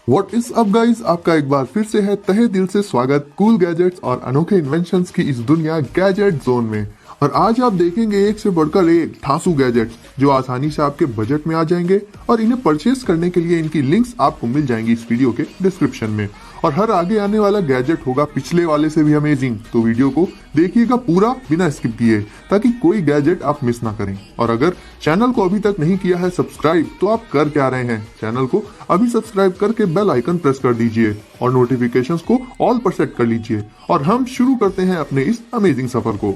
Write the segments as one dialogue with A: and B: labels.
A: What is up guys, आपका एक बार फिर से है तहे दिल से स्वागत कूल गैजेट्स और अनोखे इन्वेंशंस की इस दुनिया गैजेट जोन में। और आज आप देखेंगे एक से बढ़कर एक ठासू गैजेट्स जो आसानी से आपके बजट में आ जाएंगे और इन्हें परचेस करने के लिए इनकी लिंक्स आपको मिल जाएंगी इस वीडियो के डिस्क्रिप्शन में। और हर आगे आने वाला गैजेट होगा पिछले वाले से भी अमेजिंग, तो वीडियो को देखिएगा पूरा बिना स्किप किए ताकि कोई गैजेट आप मिस ना करें। और अगर चैनल को अभी तक नहीं किया है सब्सक्राइब तो आप कर क्या रहे हैं, चैनल को अभी सब्सक्राइब करके बेल आइकन प्रेस कर दीजिए और नोटिफिकेशंस को ऑल पर सेट कर लीजिए। और हम शुरू करते हैं अपने इस अमेजिंग सफर को।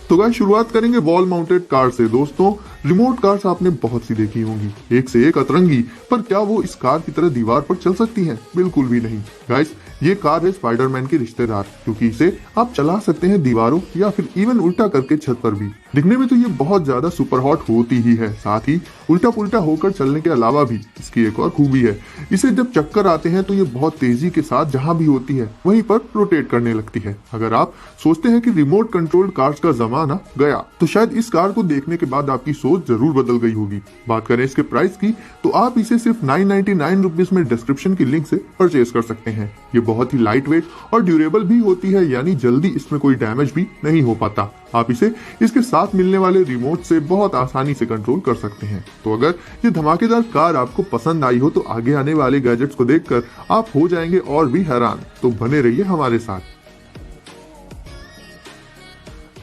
A: तो गाइस शुरुआत करेंगे वॉल माउंटेड कार से। दोस्तों रिमोट कार्स आपने बहुत सी देखी होंगी, एक से एक अतरंगी, पर क्या वो इस कार की तरह दीवार पर चल सकती हैं? बिल्कुल भी नहीं गाइस, ये कार है स्पाइडरमैन के रिश्तेदार, क्योंकि इसे आप चला सकते हैं दीवारों या फिर इवन उल्टा करके छत पर भी। दिखने में तो ये बहुत ज्यादा सुपर हॉट होती ही है, साथ ही उल्टा पुल्टा होकर चलने के अलावा भी इसकी एक और खूबी है, इसे जब चक्कर आते हैं तो ये बहुत तेजी के साथ जहां भी होती है वहीं पर रोटेट करने लगती है। अगर आप सोचते हैं कि रिमोट कंट्रोल्ड कार्स का जमाना गया, तो शायद इस कार को देखने के बाद आपकी सोच जरूर बदल गई होगी। बात करें इसके प्राइस की, तो आप इसे सिर्फ 999 रुपीज में डिस्क्रिप्शन की लिंक से परचेज कर सकते हैं। ये बहुत ही लाइट वेट और ड्यूरेबल भी होती है, यानी जल्दी इसमें कोई डैमेज भी नहीं हो पाता। आप इसे इसके साथ मिलने वाले रिमोट से बहुत आसानी से कंट्रोल कर सकते हैं। तो अगर ये धमाकेदार कार आपको पसंद आई हो तो आगे आने वाले गैजेट्स को देखकर आप हो जाएंगे और भी हैरान, तो बने रहिए हमारे साथ।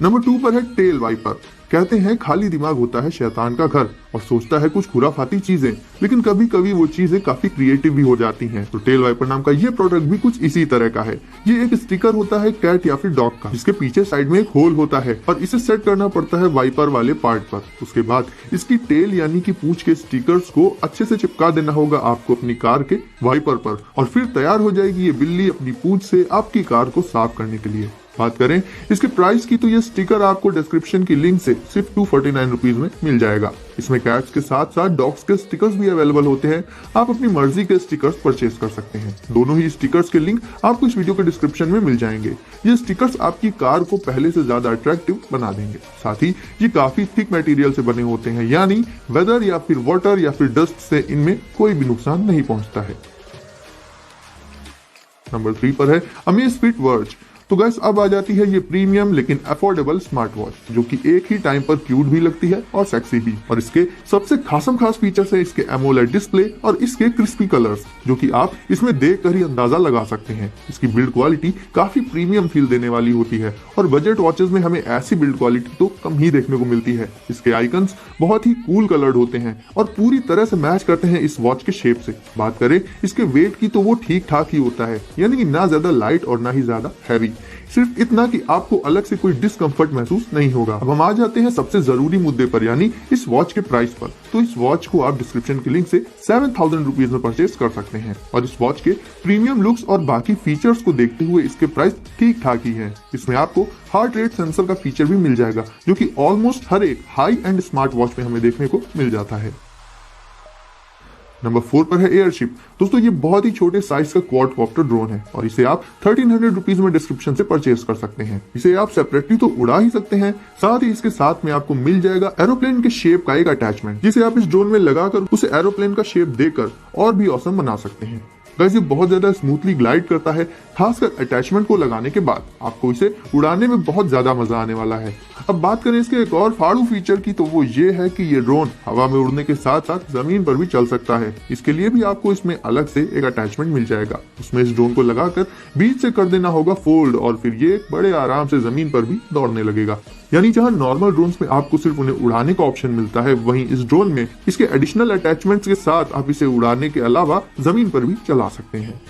A: नंबर 2 पर है टेल वाइपर। कहते हैं खाली दिमाग होता है शैतान का घर और सोचता है कुछ खुराफाती चीजें, लेकिन कभी कभी वो चीजें काफी क्रिएटिव भी हो जाती हैं। तो टेल वाइपर नाम का ये प्रोडक्ट भी कुछ इसी तरह का है। ये एक स्टिकर होता है कैट या फिर डॉग का, जिसके पीछे साइड में एक होल होता है और इसे सेट करना पड़ता है वाइपर वाले पार्ट पर। उसके बाद इसकी टेल यानी कि पूंछ के स्टिकर्स को अच्छे से चिपका देना होगा आपको अपनी कार के वाइपर पर, और फिर तैयार हो जाएगी ये बिल्ली अपनी पूंछ से आपकी कार को साफ करने के लिए। बात करें इसके प्राइस की, तो ये स्टिकर आपको डिस्क्रिप्शन की लिंक से सिर्फ 249 रुपीज में मिल जाएगा। इसमें कैट्स के साथ साथ डॉग्स के स्टिकर्स भी अवेलेबल होते हैं, आप अपनी मर्जी के स्टिकर्स परचेज कर सकते हैं। दोनों ही स्टिकर्स के लिंक आपको इस वीडियो के डिस्क्रिप्शन में मिल जाएंगे। ये स्टिकर्स आपकी कार को पहले से ज्यादा अट्रैक्टिव बना देंगे। साथ ही ये काफी थिक मटेरियल से बने होते हैं, यानी वेदर या फिर वाटर या फिर डस्ट से इनमें कोई भी नुकसान नहीं पहुंचता है। नंबर 3 पर है अमेज़फिट वर्ज। तो गाइस अब आ जाती है ये प्रीमियम लेकिन अफोर्डेबल स्मार्ट वॉच, जो कि एक ही टाइम पर क्यूट भी लगती है और सेक्सी भी। और इसके सबसे खास फीचर्स है इसके एमोलेड डिस्प्ले और इसके क्रिस्पी कलर्स, जो कि आप इसमें देखकर ही अंदाजा लगा सकते हैं। इसकी बिल्ड क्वालिटी काफी प्रीमियम फील देने वाली होती है और बजट वॉचेस में हमें ऐसी बिल्ड क्वालिटी तो कम ही देखने को मिलती है। इसके आइकन्स बहुत ही कूल कलर्ड होते हैं और पूरी तरह से मैच करते हैं इस वॉच के शेप से। बात करें इसके वेट की, तो वो ठीक ठाक ही होता है, यानी कि ना ज्यादा लाइट और ना ही ज्यादा हैवी, सिर्फ इतना कि आपको अलग से कोई डिस्कंफर्ट महसूस नहीं होगा। अब हम आ जाते हैं सबसे जरूरी मुद्दे पर, यानी इस वॉच के प्राइस पर। तो इस वॉच को आप डिस्क्रिप्शन की लिंक से 7000 रुपीज में परचेज कर सकते हैं। और इस वॉच के प्रीमियम लुक्स और बाकी फीचर्स को देखते हुए इसके प्राइस ठीक ठाक ही है। इसमें आपको हार्ट रेट सेंसर का फीचर भी मिल जाएगा, जो कि ऑलमोस्ट हर एक हाई एंड स्मार्ट वॉच में हमें देखने को मिल जाता है। नंबर 4 पर है एयरशिप। दोस्तों ये बहुत ही छोटे साइज का क्वाडकॉप्टर ड्रोन है और इसे आप 1300 रुपीज में डिस्क्रिप्शन से परचेज कर सकते हैं। इसे आप सेपरेटली तो उड़ा ही सकते हैं, साथ ही इसके साथ में आपको मिल जाएगा एरोप्लेन के शेप का एक अटैचमेंट, जिसे आप इस ड्रोन में लगाकर उसे एरोप्लेन का शेप देकर और भी ऑसम बना सकते हैं। गाइस ये बहुत ज्यादा स्मूथली ग्लाइड करता है, खासकर अटैचमेंट को लगाने के बाद आपको इसे उड़ाने में बहुत ज्यादा मजा आने वाला है। अब बात करें इसके एक और फाड़ू फीचर की, तो वो ये है कि ये ड्रोन हवा में उड़ने के साथ साथ जमीन पर भी चल सकता है। इसके लिए भी आपको इसमें अलग से एक अटैचमेंट मिल जाएगा। उसमें इस ड्रोन को लगाकर बीच से कर देना होगा फोल्ड और फिर ये बड़े आराम से जमीन पर भी दौड़ने लगेगा। यानी जहां नॉर्मल ड्रोन्स में आपको सिर्फ उन्हें उड़ाने का ऑप्शन मिलता है, वहीं इस ड्रोन में इसके एडिशनल अटैचमेंट्स के साथ आप इसे उड़ाने के अलावा जमीन पर भी चला सकते हैं।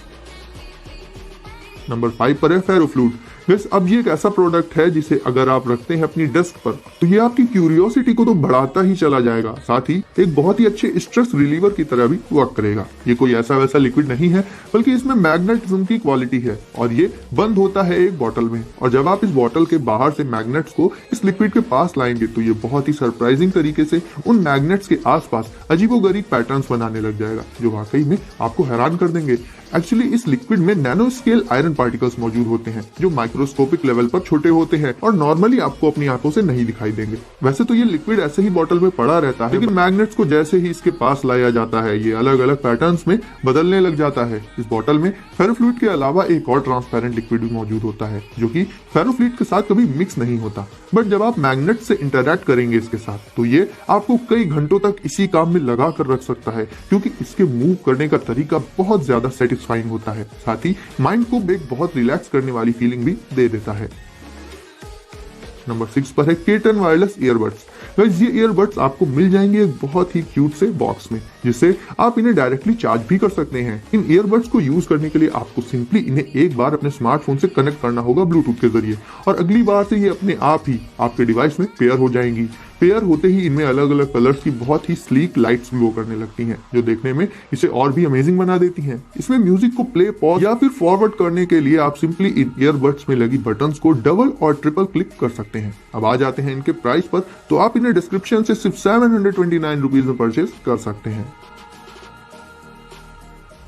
A: नंबर 5 पर है फेरोफ्लूट। बस अब ये एक ऐसा प्रोडक्ट है जिसे अगर आप रखते हैं अपनी डेस्क पर, तो ये आपकी क्यूरियोसिटी को तो बढ़ाता ही चला जाएगा, साथ ही एक बहुत ही अच्छे स्ट्रेस रिलीवर की तरह भी वर्क करेगा। ये कोई ऐसा वैसा लिक्विड नहीं है, बल्कि इसमें मैग्नेटिज्म की क्वालिटी है और ये बंद होता है एक बॉटल में। और जब आप इस बॉटल के बाहर से मैग्नेट्स को इस लिक्विड के पास लाएंगे, तो ये बहुत ही सरप्राइजिंग तरीके से उन मैग्नेट्स के आसपास अजीबोगरीब पैटर्न्स बनाने लग जाएगा, जो वाकई में आपको हैरान कर देंगे। एक्चुअली इस लिक्विड में नैनो स्केल आयरन पार्टिकल्स मौजूद होते हैं जो माइक्रोस्कोपिक लेवल पर छोटे होते हैं और नॉर्मली आपको अपनी आंखों से नहीं दिखाई देंगे। वैसे तो ये लिक्विड ऐसे ही बॉटल में पड़ा रहता है, लेकिन मैग्नेट्स को जैसे ही इसके पास लाया जाता है ये अलग अलग पैटर्न्स में बदलने लग जाता है। इस बॉटल में फेरोफ्लूइड के अलावा एक और ट्रांसपेरेंट लिक्विड भी मौजूद होता है जो कि फेरोफ्लूइड के साथ कभी मिक्स नहीं होता, बट जब आप मैग्नेट से इंटरैक्ट करेंगे इसके साथ तो ये आपको कई घंटों तक इसी काम में लगा कर रख सकता है, क्योंकि इसके मूव करने का तरीका बहुत ज्यादा सेटिस्फाइंग होता है। साथ ही माइंड को एक बहुत रिलैक्स करने वाली फीलिंग भी दे देता है। नंबर 6 पर है केटन वायरलेस ईयरबड्स। गाइस ये ईयरबड्स आपको मिल जाएंगे एक बहुत ही क्यूट से बॉक्स में, जिससे आप इन्हें डायरेक्टली चार्ज भी कर सकते हैं। इन ईयरबड्स को यूज करने के लिए आपको सिंपली इन्हें एक बार अपने स्मार्टफोन से कनेक्ट करना होगा ब्लूटूथ के जरिए, और अगली बार से ये अपने आप ही आपके डिवाइस में पेयर हो जाएंगी। पेयर होते ही इनमें अलग अलग कलर्स की बहुत ही स्लीक लाइट्स ग्लो करने लगती हैं, जो देखने में इसे और भी अमेजिंग बना देती हैं। इसमें म्यूजिक को प्ले, पॉज या फिर फॉरवर्ड करने के लिए आप सिंपली इन ईयरबड्स में लगी बटन्स को डबल और ट्रिपल क्लिक कर सकते हैं। अब आ जाते हैं इनके प्राइस पर, तो आप इन्हें डिस्क्रिप्शन से सिर्फ 729 रुपीज में परचेज कर सकते हैं।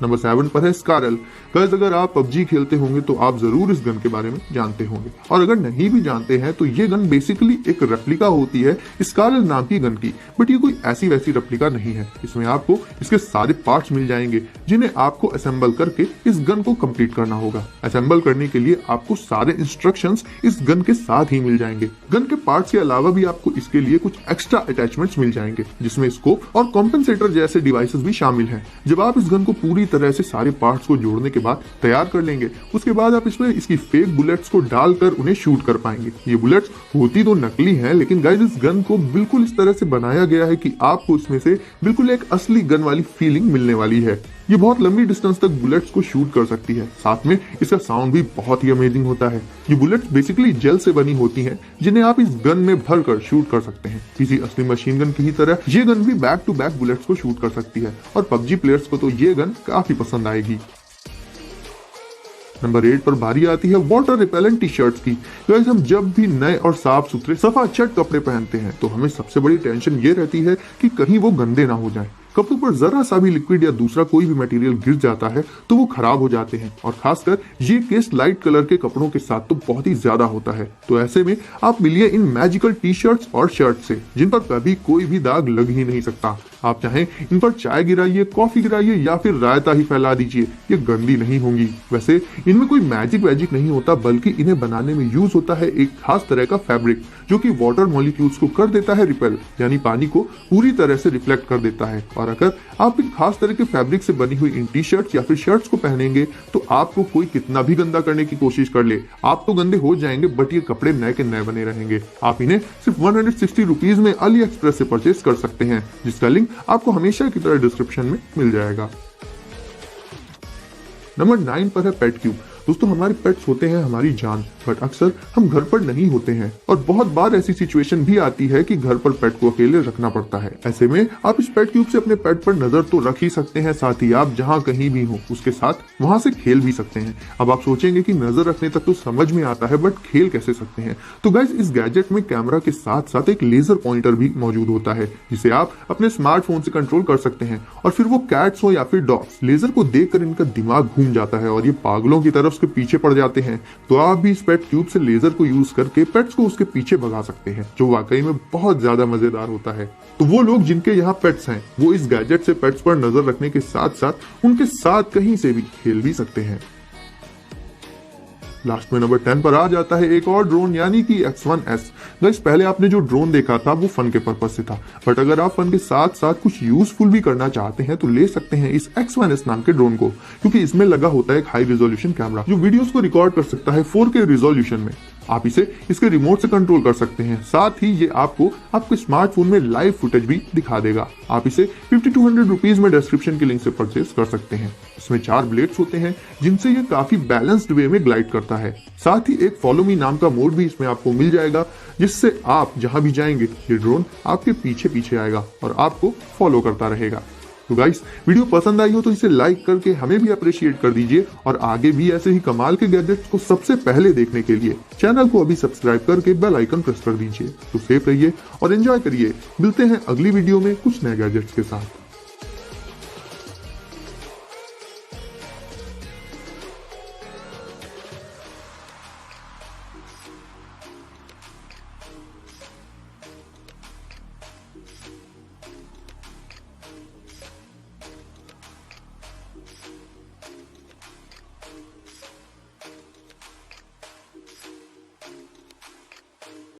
A: नंबर 7 पर है स्कारल। गाइस अगर आप PUBG खेलते होंगे तो आप जरूर इस गन के बारे में जानते होंगे, और अगर नहीं भी जानते हैं तो ये गन बेसिकली एक रेप्लिका होती है स्कारल नाम की गन की, बट ये कोई ऐसी वैसी रेप्लिका नहीं है। इसमें आपको इसके सारे पार्ट्स मिल जाएंगे जिन्हें आपको असेंबल करके इस गन को कंप्लीट करना होगा। असेंबल करने के लिए आपको सारे इंस्ट्रक्शंस इस गन के साथ ही मिल जाएंगे। गन के पार्ट्स के अलावा भी आपको इसके लिए कुछ एक्स्ट्रा अटैचमेंट्स मिल जाएंगे, जिसमें स्कोप और कॉम्पेंसेटर जैसे डिवाइसेस भी शामिल हैं। जब आप इस गन को पूरी तरह से सारे पार्ट्स को जोड़ने के बाद तैयार कर लेंगे, उसके बाद आप इसमें इसकी फेक बुलेट्स को डालकर उन्हें शूट कर पाएंगे। ये बुलेट्स होती तो नकली हैं, लेकिन गाइस इस गन को बिल्कुल इस तरह से बनाया गया है कि आपको इसमें से बिल्कुल एक असली गन वाली फीलिंग मिलने वाली है। ये बहुत लंबी डिस्टेंस तक बुलेट्स को शूट कर सकती है, साथ में इसका साउंड भी बहुत ही अमेजिंग होता है। ये बुलेट्स बेसिकली जेल से बनी होती हैं, जिन्हें आप इस गन में भर कर शूट कर सकते हैं। किसी असली मशीन गन की ही तरह ये गन भी बैक टू बैक बुलेट्स को शूट कर सकती है, और PUBG प्लेयर्स को तो ये गन काफी पसंद आएगी। नंबर 8 पर बारी आती है वाटर रिपेलेंट टी शर्ट्स की। गाइस हम जब भी नए और साफ सुथरे सफा चट कपड़े पहनते हैं तो हमें सबसे बड़ी टेंशन ये रहती है कि कहीं वो गंदे ना हो जाएं। कपड़ों पर जरा सा भी लिक्विड या दूसरा कोई भी मटेरियल गिर जाता है तो वो खराब हो जाते हैं, और खासकर ये केस लाइट कलर के कपड़ों के साथ तो बहुत ही ज्यादा होता है। तो ऐसे में आप मिलिए इन मैजिकल टी शर्ट्स और शर्ट से, जिन पर कभी कोई भी दाग लग ही नहीं सकता। आप चाहें इन पर चाय गिराइए, कॉफी गिराइए या फिर रायता ही फैला दीजिए, ये गंदी नहीं होंगी। वैसे इनमें कोई मैजिक वैजिक नहीं होता, बल्कि इन्हें बनाने में यूज होता है एक खास तरह का फैब्रिक, जो कि वाटर मॉलिक्यूल्स को कर देता है रिपेल, यानी पानी को पूरी तरह से रिफ्लेक्ट कर देता है। और अगर आप इन खास तरह के फैब्रिक से बनी हुई इन टी शर्ट्स या फिर शर्ट्स को पहनेंगे तो आपको कोई कितना भी गंदा करने की कोशिश कर ले, आप तो गंदे हो जाएंगे, बट ये कपड़े नए के नए बने रहेंगे। आप इन्हें सिर्फ 160 रुपीज में अली एक्सप्रेस से परचेज कर सकते हैं, जिसका लिंक आपको हमेशा की तरह डिस्क्रिप्शन में मिल जाएगा। नंबर 9 पर है पेट क्यूब। दोस्तों हमारे पेट्स होते हैं हमारी जान, बट अक्सर हम घर पर नहीं होते हैं, और बहुत बार ऐसी सिचुएशन भी आती है कि घर पर पेट को अकेले रखना पड़ता है। ऐसे में आप इस पेट क्यूब से अपने पेट पर नजर तो रख ही सकते हैं, साथ ही आप जहां कहीं भी हो उसके साथ वहां से खेल भी सकते हैं। अब आप सोचेंगे कि नजर रखने तक तो समझ में आता है, बट खेल कैसे सकते हैं? तो गाइस इस गैजेट में कैमरा के साथ साथ एक लेजर पॉइंटर भी मौजूद होता है, जिसे आप अपने स्मार्टफोन से कंट्रोल कर सकते हैं, और फिर वो कैट्स हो या फिर डॉग्स, लेजर को देखकर इनका दिमाग घूम जाता है और ये पागलों की तरफ उसके पीछे पड़ जाते हैं। तो आप भी इस पेट क्यूब से लेजर को यूज करके पेट्स को उसके पीछे भगा सकते हैं, जो वाकई में बहुत ज्यादा मजेदार होता है। तो वो लोग जिनके यहाँ पेट्स हैं, वो इस गैजेट से पेट्स पर नजर रखने के साथ साथ उनके साथ कहीं से भी खेल भी सकते हैं। लास्ट में नंबर 10 पर आ जाता है एक और ड्रोन, यानी कि X1S। गाइस पहले आपने जो ड्रोन देखा था वो फन के पर्पस से था, बट अगर आप फन के साथ साथ कुछ यूजफुल भी करना चाहते हैं तो ले सकते हैं इस X1S नाम के ड्रोन को, क्योंकि इसमें लगा होता है एक हाई रिजोल्यूशन कैमरा जो वीडियोस को रिकॉर्ड कर सकता है 4K रिजोल्यूशन में। आप इसे इसके रिमोट से कंट्रोल कर सकते हैं, साथ ही ये आपको आपके स्मार्टफोन में लाइव फुटेज भी दिखा देगा। आप इसे 5200 रुपीज में डिस्क्रिप्शन के लिंक से परचेज कर सकते हैं। इसमें 4 ब्लेड्स होते हैं जिनसे ये काफी बैलेंस्ड वे में ग्लाइड करता है। साथ ही एक फॉलो मी नाम का मोड भी इसमें आपको मिल जाएगा, जिससे आप जहां भी जाएंगे ये ड्रोन आपके पीछे पीछे आएगा और आपको फॉलो करता रहेगा। तो गाइस वीडियो पसंद आई हो तो इसे लाइक करके हमें भी अप्रिशिएट कर दीजिए, और आगे भी ऐसे ही कमाल के गैजेट्स को सबसे पहले देखने के लिए चैनल को अभी सब्सक्राइब करके बेल आइकन प्रेस कर दीजिए। तो सेफ रहिए और एंजॉय करिए। मिलते हैं अगली वीडियो में कुछ नए गैजेट्स के साथ।